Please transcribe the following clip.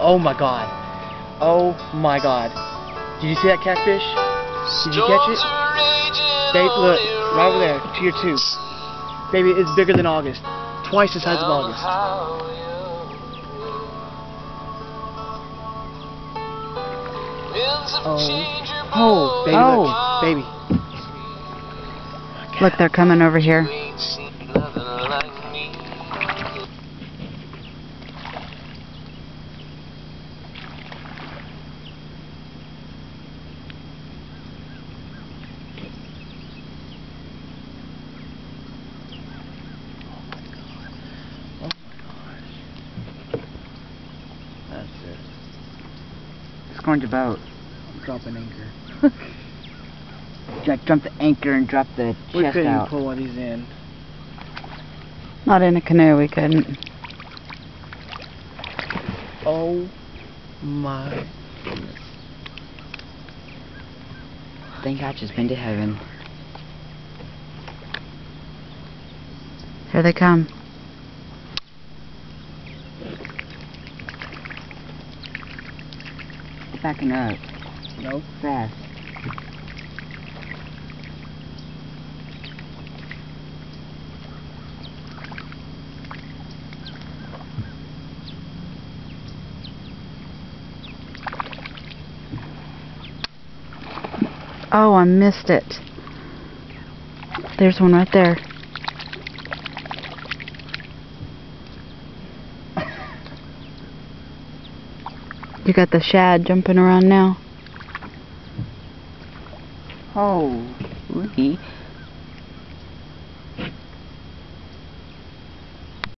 Oh my god. Oh my god. Did you see that catfish? Did you catch it? Babe, look, right over there, tier 2. Baby, it's bigger than August. Twice the size of August. Oh, baby, look, baby. Look, they're coming over here. Oh my gosh. That's it. It's going to boat. Drop an anchor. Jump the anchor and drop the We chest couldn't out. pull one of these in. Not in a canoe, we couldn't. Oh my goodness. Thank God she's been to heaven. Here they come. Backing up. Nope. Fast. Oh, I missed it. There's one right there. You got the shad jumping around now. Holy